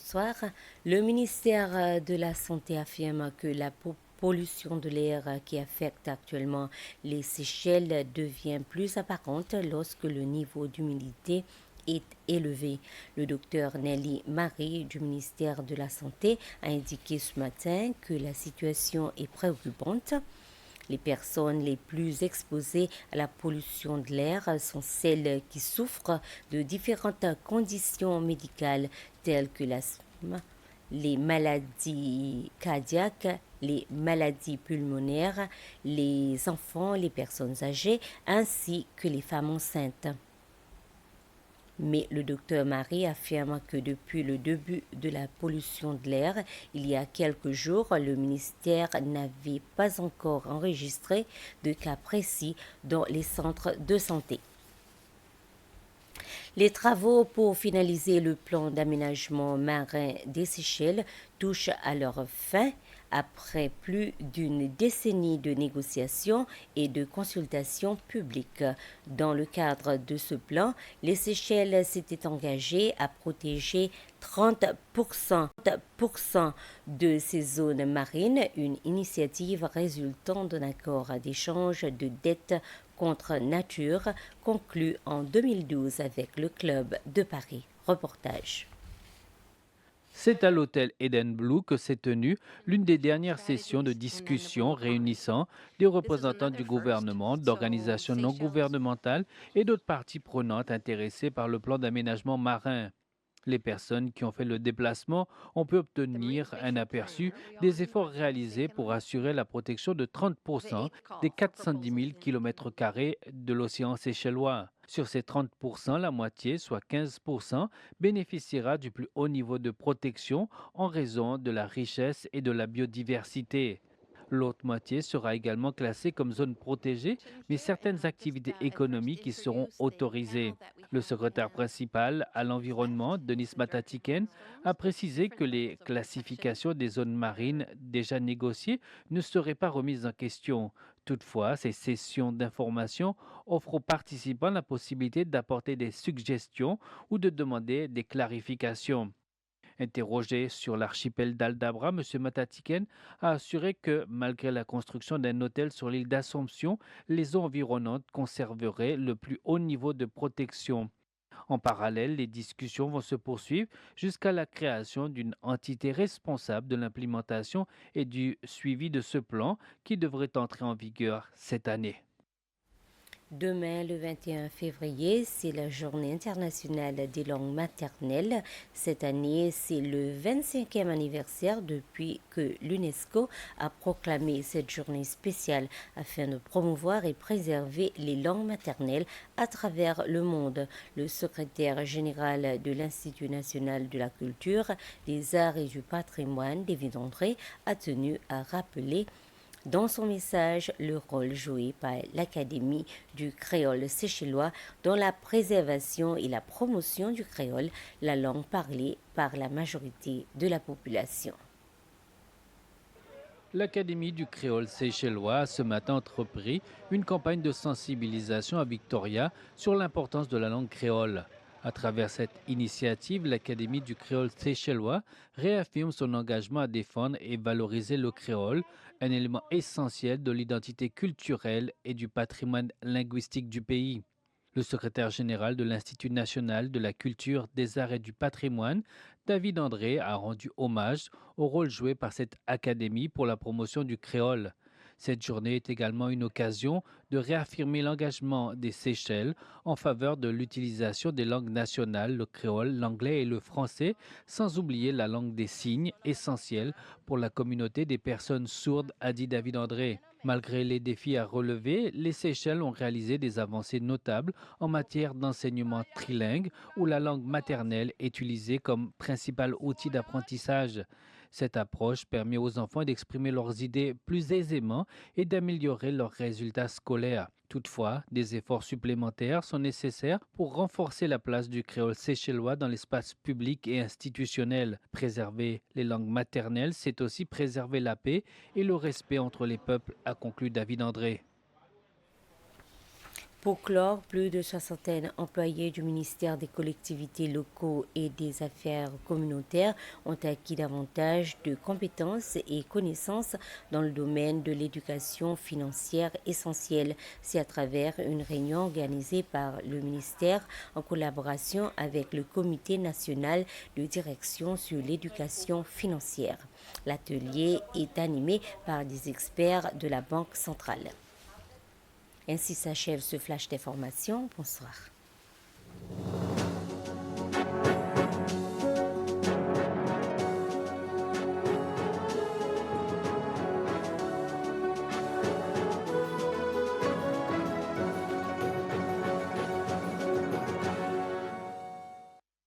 Bonsoir. Le ministère de la Santé affirme que la pollution de l'air qui affecte actuellement les Seychelles devient plus apparente lorsque le niveau d'humidité est élevé. Le docteur Nelly Marie du ministère de la Santé a indiqué ce matin que la situation est préoccupante. Les personnes les plus exposées à la pollution de l'air sont celles qui souffrent de différentes conditions médicales telles que l'asthme, les maladies cardiaques, les maladies pulmonaires, les enfants, les personnes âgées ainsi que les femmes enceintes. Mais le docteur Marie affirme que depuis le début de la pollution de l'air, il y a quelques jours, le ministère n'avait pas encore enregistré de cas précis dans les centres de santé. Les travaux pour finaliser le plan d'aménagement marin des Seychelles touchent à leur fin après plus d'une décennie de négociations et de consultations publiques. Dans le cadre de ce plan, les Seychelles s'étaient engagées à protéger 30% de ces zones marines, une initiative résultant d'un accord d'échange de dettes contre nature conclu en 2012 avec le Club de Paris. Reportage. C'est à l'hôtel Eden Blue que s'est tenue l'une des dernières sessions de discussion réunissant des représentants du gouvernement, d'organisations non gouvernementales et d'autres parties prenantes intéressées par le plan d'aménagement marin. Les personnes qui ont fait le déplacement ont pu obtenir un aperçu des efforts réalisés pour assurer la protection de 30% des 410 000 km² de l'océan séchellois. Sur ces 30%, la moitié, soit 15%, bénéficiera du plus haut niveau de protection en raison de la richesse et de la biodiversité. L'autre moitié sera également classée comme zone protégée, mais certaines activités économiques y seront autorisées. Le secrétaire principal à l'environnement, Denis Matatiken, a précisé que les classifications des zones marines déjà négociées ne seraient pas remises en question. Toutefois, ces sessions d'information offrent aux participants la possibilité d'apporter des suggestions ou de demander des clarifications. Interrogé sur l'archipel d'Aldabra, M. Matatiken a assuré que, malgré la construction d'un hôtel sur l'île d'Assomption, les eaux environnantes conserveraient le plus haut niveau de protection. En parallèle, les discussions vont se poursuivre jusqu'à la création d'une entité responsable de l'implémentation et du suivi de ce plan qui devrait entrer en vigueur cette année. Demain, le 21 février, c'est la journée internationale des langues maternelles. Cette année, c'est le 25e anniversaire depuis que l'UNESCO a proclamé cette journée spéciale afin de promouvoir et préserver les langues maternelles à travers le monde. Le secrétaire général de l'Institut national de la culture, des arts et du patrimoine, David André, a tenu à rappeler dans son message le rôle joué par l'Académie du créole séchellois dans la préservation et la promotion du créole, la langue parlée par la majorité de la population. L'Académie du créole séchellois a ce matin entrepris une campagne de sensibilisation à Victoria sur l'importance de la langue créole. À travers cette initiative, l'Académie du créole séchellois réaffirme son engagement à défendre et valoriser le créole, un élément essentiel de l'identité culturelle et du patrimoine linguistique du pays. Le secrétaire général de l'Institut national de la culture, des arts et du patrimoine, David André, a rendu hommage au rôle joué par cette académie pour la promotion du créole. Cette journée est également une occasion de réaffirmer l'engagement des Seychelles en faveur de l'utilisation des langues nationales, le créole, l'anglais et le français, sans oublier la langue des signes, essentielle pour la communauté des personnes sourdes, a dit David André. Malgré les défis à relever, les Seychelles ont réalisé des avancées notables en matière d'enseignement trilingue où la langue maternelle est utilisée comme principal outil d'apprentissage. Cette approche permet aux enfants d'exprimer leurs idées plus aisément et d'améliorer leurs résultats scolaires. Toutefois, des efforts supplémentaires sont nécessaires pour renforcer la place du créole séchellois dans l'espace public et institutionnel. Préserver les langues maternelles, c'est aussi préserver la paix et le respect entre les peuples, a conclu David André. Pour clore, plus de 60 employés du ministère des collectivités locaux et des affaires communautaires ont acquis davantage de compétences et connaissances dans le domaine de l'éducation financière essentielle. C'est à travers une réunion organisée par le ministère en collaboration avec le Comité national de direction sur l'éducation financière. L'atelier est animé par des experts de la Banque centrale. Ainsi s'achève ce flash d'information. Bonsoir.